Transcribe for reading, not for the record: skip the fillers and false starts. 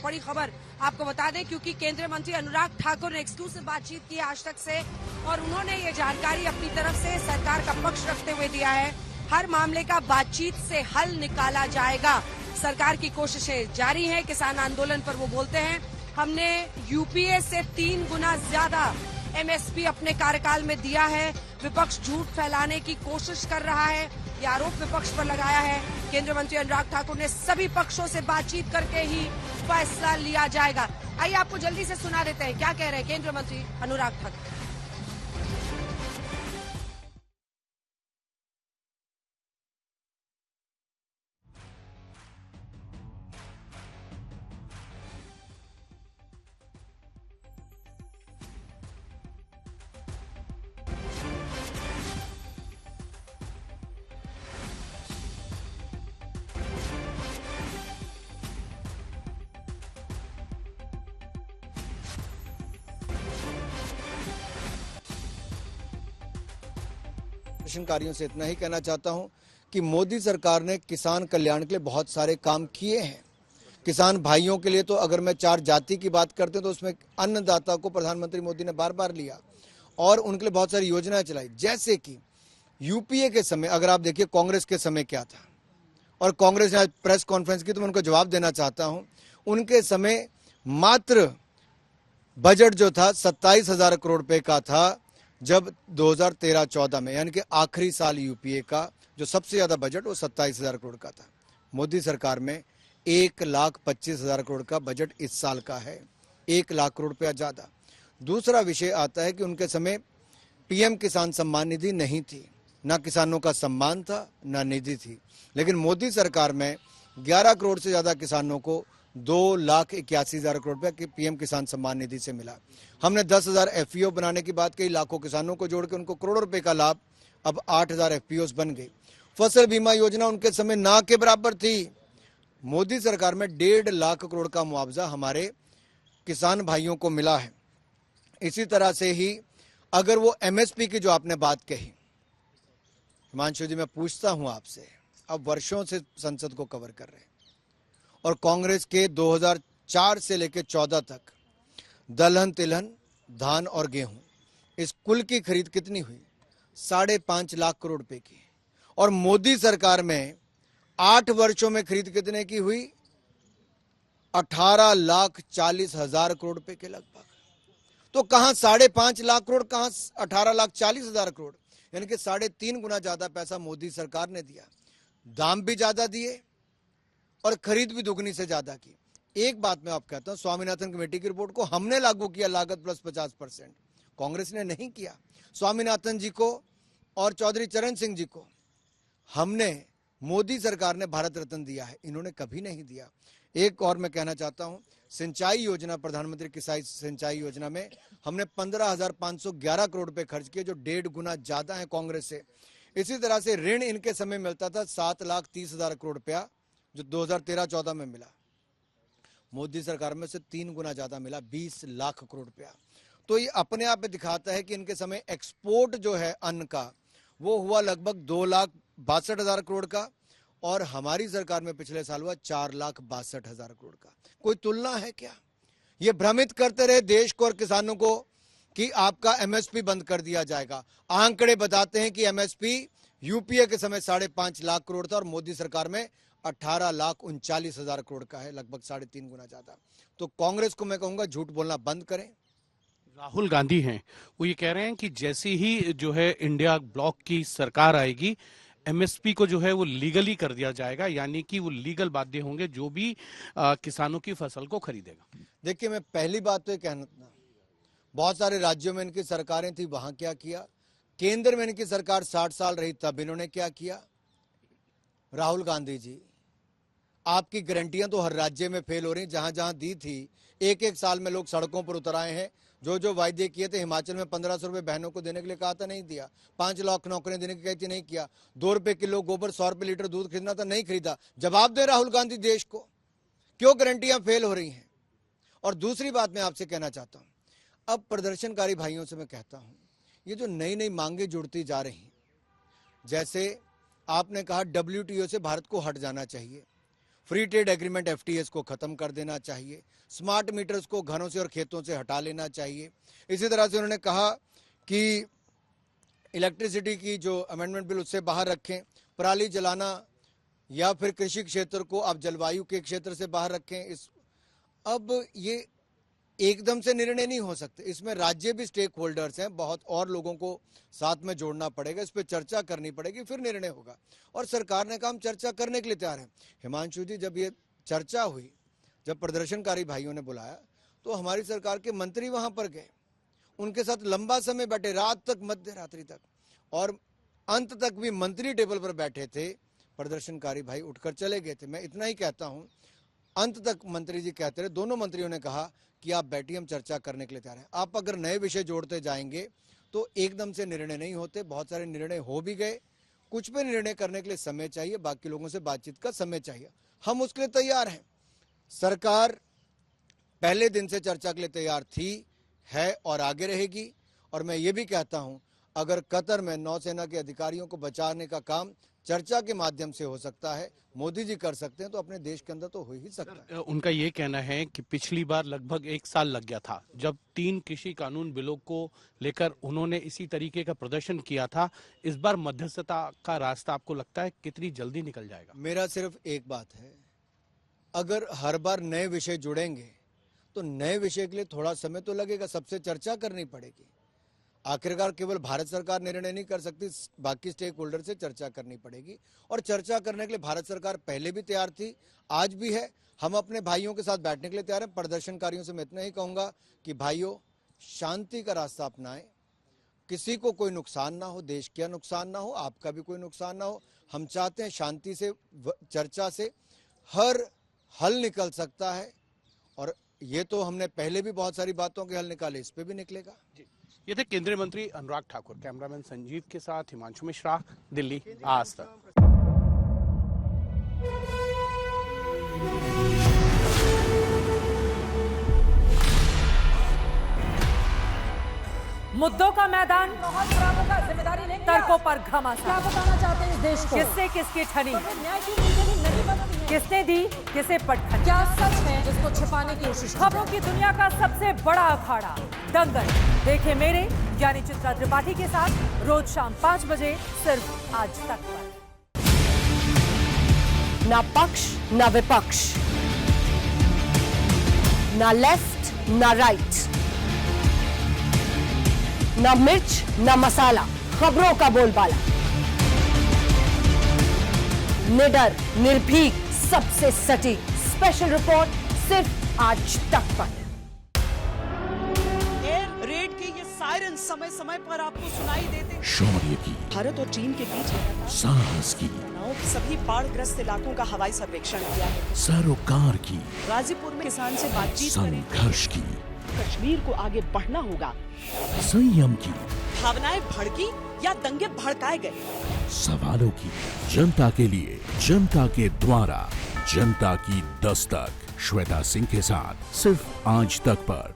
बड़ी खबर आपको बता दें, क्योंकि केंद्रीय मंत्री अनुराग ठाकुर ने एक्सक्लूसिव बातचीत की आज तक से और उन्होंने ये जानकारी अपनी तरफ से सरकार का पक्ष रखते हुए दिया है। हर मामले का बातचीत से हल निकाला जाएगा। सरकार की कोशिशें जारी हैं। किसान आंदोलन पर वो बोलते हैं, हमने यूपीए से 3 गुना ज्यादा एमएसपी अपने कार्यकाल में दिया है। विपक्ष झूठ फैलाने की कोशिश कर रहा है, ये आरोप विपक्ष पर लगाया है। केंद्रीय मंत्री अनुराग ठाकुर ने सभी पक्षों से बातचीत करके ही फैसला लिया जाएगा। आइए आपको जल्दी से सुना देते हैं क्या कह रहे हैं केंद्रीय मंत्री अनुराग ठाकुर। प्रदर्शनकारियों से इतना ही कहना चाहता हूं कि मोदी सरकार ने किसान कल्याण के लिए बहुत सारे काम किए हैं। किसान भाइयों के लिए तो अगर मैं 4 जाति की बात करते तो उसमें अन्नदाता को प्रधानमंत्री मोदी ने बार बार लिया और उनके लिए बहुत सारी योजनाएं चलाई। जैसे कि यूपीए के समय अगर आप देखिए कांग्रेस के समय क्या था, और कांग्रेस ने आज प्रेस कॉन्फ्रेंस की तो मैं उनको जवाब देना चाहता हूं। उनके समय मात्र बजट जो था 27,000 करोड़ रुपए का था, जब 2013-14 में यानी कि आखिरी साल यूपीए का जो सबसे ज्यादा बजट वो 27,000 करोड़ का था। मोदी सरकार में 1,25,000 करोड़ का बजट इस साल का है, 1 लाख करोड़ रुपया ज्यादा। दूसरा विषय आता है कि उनके समय पीएम किसान सम्मान निधि नहीं थी, ना किसानों का सम्मान था ना निधि थी। लेकिन मोदी सरकार में 11 करोड़ से ज्यादा किसानों को 2,81,000 करोड़ रुपया की पीएम किसान सम्मान निधि से मिला। हमने 10,000 एफपीओ बनाने की बात कही, लाखों किसानों को जोड़ के उनको करोड़ों रुपए का लाभ, अब 8,000 एफपीओ बन गई। फसल बीमा योजना उनके समय ना के बराबर थी। मोदी सरकार में 1.5 लाख करोड़ का मुआवजा हमारे किसान भाइयों को मिला है। इसी तरह से ही अगर वो एमएसपी की जो आपने बात कही, हिमांशु जी मैं पूछता हूं आपसे, अब वर्षों से संसद को कवर कर रहे हैं और कांग्रेस के 2004 से लेकर 14 तक दलहन तिलहन धान और गेहूं इस कुल की खरीद कितनी हुई? 5.5 लाख करोड़ रुपए की। और मोदी सरकार में 8 वर्षों में खरीद कितने की हुई? 18,40,000 करोड़ रुपए के लगभग। तो कहां 5.5 लाख करोड़, कहां 18,40,000 करोड़, यानी कि 3.5 गुना ज्यादा पैसा मोदी सरकार ने दिया। दाम भी ज्यादा दिए और खरीद भी दुगनी से ज्यादा की। एक बात मैं आपको कहता हूं, स्वामीनाथन कमेटी की रिपोर्ट को हमने लागू किया लागत प्लस 50%, कांग्रेस ने नहीं किया। स्वामीनाथन जी को और चौधरी चरण सिंह जी को हमने, मोदी सरकार ने भारत रत्न दिया है, इन्होंने कभी नहीं दिया। एक और मैं कहना चाहता हूं, सिंचाई योजना, प्रधानमंत्री किसान सिंचाई योजना में हमने 15,511 करोड़ रुपए खर्च किए, जो 1.5 गुना ज्यादा है कांग्रेस से। इसी तरह से ऋण इनके समय मिलता था 7,30,000 करोड़ रुपया, जो 2013-14 में मिला। मोदी सरकार में से 3 गुना ज्यादा मिला, 20 लाख करोड़ रुपया। तो ये अपने आप में दिखाता है कि इनके समय एक्सपोर्ट जो है अन्न का वो हुआ लगभग 2,62,000 करोड़ का, और हमारी सरकार में पिछले साल हुआ 4,62,000 करोड़ का। कोई तुलना है क्या? ये भ्रमित करते रहे देश को और किसानों को कि आपका एमएसपी बंद कर दिया जाएगा। आंकड़े बताते हैं कि एमएसपी यूपीए के समय 5.5 लाख करोड़ था और मोदी सरकार में 18,39,000 करोड़ का है, लगभग 3.5 गुना ज्यादा। तो कांग्रेस को मैं कहूंगा झूठ बोलना बंद करें। राहुल गांधी हैं, वो ये कह रहे हैं कि जैसे ही जो है इंडिया ब्लॉक की सरकार आएगी, एमएसपी को जो है वो लीगली कर दिया जाएगा, यानी कि वो लीगल बाध्य होंगे जो भी किसानों की फसल को खरीदेगा। देखिए, मैं पहली बात तो ये कहना, बहुत सारे राज्यों में इनकी सरकारें थी, वहां क्या किया। केंद्र में इनकी सरकार 60 साल रही, तब इन्होंने क्या किया। राहुल गांधी जी, आपकी गारंटियां तो हर राज्य में फेल हो रही। जहां जहां दी थी, एक साल में लोग सड़कों पर उतर आए हैं। जो वायदे किए थे, हिमाचल में 1,500 रुपए बहनों को देने के लिए कहा था, नहीं दिया। 5 लाख नौकरियां देने की कही थी, नहीं किया। 2 रुपए किलो गोबर, 100 रुपए लीटर दूध खरीदना था, नहीं खरीदा। जवाब दे राहुल गांधी देश को, क्यों गारंटियां फेल हो रही हैं। और दूसरी बात मैं आपसे कहना चाहता हूं, अब प्रदर्शनकारी भाइयों से मैं कहता हूं, ये जो नई नई मांगे जुड़ती जा रही, जैसे आपने कहा WTO से भारत को हट जाना चाहिए, फ्री ट्रेड एग्रीमेंट FTAs को खत्म कर देना चाहिए, स्मार्ट मीटर्स को घरों से और खेतों से हटा लेना चाहिए। इसी तरह से उन्होंने कहा कि इलेक्ट्रिसिटी की जो अमेंडमेंट बिल उससे बाहर रखें, पराली जलाना या फिर कृषि क्षेत्र को आप जलवायु के क्षेत्र से बाहर रखें। अब ये एकदम से निर्णय नहीं हो सकते, इसमें राज्य भी स्टेक होल्डर्स हैं, बहुत और लोगों को साथ में जोड़ना पड़ेगा, इस पर चर्चा करनी पड़ेगी, फिर निर्णय होगा। और सरकार ने कहा हम चर्चा करने के लिए तैयार हैं। हिमांशु जी, जब ये चर्चा हुई, जब प्रदर्शनकारी भाइयों ने बुलाया तो हमारी सरकार के मंत्री वहां पर गए, उनके साथ लंबा समय बैठे, रात तक, मध्य रात्रि तक, और अंत तक भी मंत्री टेबल पर बैठे थे। प्रदर्शनकारी भाई उठकर चले गए थे। मैं इतना ही कहता हूं, अंत तक मंत्री जी कहते रहे, दोनों मंत्रियों ने कहा कि आप बैठिए, हम चर्चा करने के लिए तैयार हैं। आप अगर नए विषय जोड़ते जाएंगे तो एकदम से निर्णय नहीं होते, बहुत सारे निर्णय हो भी गए, कुछ पे निर्णय करने के लिए समय चाहिए, बाकी लोगों से बातचीत का समय चाहिए, हम उसके लिए तैयार हैं। सरकार पहले दिन से चर्चा के लिए तैयार थी, है और आगे रहेगी। और मैं ये भी कहता हूं, अगर कतर में नौसेना के अधिकारियों को बचाने का काम चर्चा के माध्यम से हो सकता है, मोदी जी कर सकते हैं, तो अपने देश के अंदर तो हो ही सकता है। उनका ये कहना है कि पिछली बार लगभग 1 साल लग गया था, जब 3 कृषि कानून बिलों को लेकर उन्होंने इसी तरीके का प्रदर्शन किया था। इस बार मध्यस्थता का रास्ता आपको लगता है कितनी जल्दी निकल जाएगा? मेरा सिर्फ एक बात है, अगर हर बार नए विषय जुड़ेंगे तो नए विषय के लिए थोड़ा समय तो लगेगा, सबसे चर्चा करनी पड़ेगी। आखिरकार केवल भारत सरकार निर्णय नहीं कर सकती, बाकी स्टेक होल्डर से चर्चा करनी पड़ेगी। और चर्चा करने के लिए भारत सरकार पहले भी तैयार थी, आज भी है। हम अपने भाइयों के साथ बैठने के लिए तैयार हैं। प्रदर्शनकारियों से मैं इतना ही कहूंगा कि भाइयों, शांति का रास्ता अपनाएं, किसी को कोई नुकसान ना हो, देश का नुकसान ना हो, आपका भी कोई नुकसान ना हो। हम चाहते हैं शांति से, चर्चा से हर हल निकल सकता है। और ये तो हमने पहले भी बहुत सारी बातों के हल निकाले, इस पे भी निकलेगा। ये थे केंद्रीय मंत्री अनुराग ठाकुर। कैमरामैन संजीव के साथ हिमांशु मिश्रा, दिल्ली, आज तक। मुद्दों का मैदान, जिम्मेदारी नहीं, तर्कों पर घमासान। क्या बताना चाहते हैं इस देश को? किससे किसकी ठनी, न्याय की नीति नहीं बनती है। किसने दी किसे पटखनी। क्या सच है जिसको छिपाने की कोशिश? खबरों की दुनिया का सबसे बड़ा अखाड़ा दंगल देखे मेरे यानी चित्रा त्रिपाठी के साथ रोज शाम 5 बजे सिर्फ आज तक पर। ना पक्ष ना विपक्ष, ना लेफ्ट ना राइट, ना मिर्च ना मसाला, खबरों का बोलबाला, निडर निर्भीक सबसे सटीक स्पेशल रिपोर्ट सिर्फ आज तक पर। एयर रेड के ये सायरन समय समय पर आपको सुनाई देते। शौर्य की, भारत और चीन के बीच साहस की, सभी बाढ़ग्रस्त इलाकों का हवाई सर्वेक्षण किया है। सरोकार की, गाजीपुर में किसान से बातचीत करें। संघर्ष की, कश्मीर को आगे बढ़ना होगा। संयम की, भावनाएं भड़की या दंगे भड़काए गए, सवालों की, जनता के लिए, जनता के द्वारा, जनता की दस्तक। श्वेता सिंह के साथ सिर्फ आज तक पर।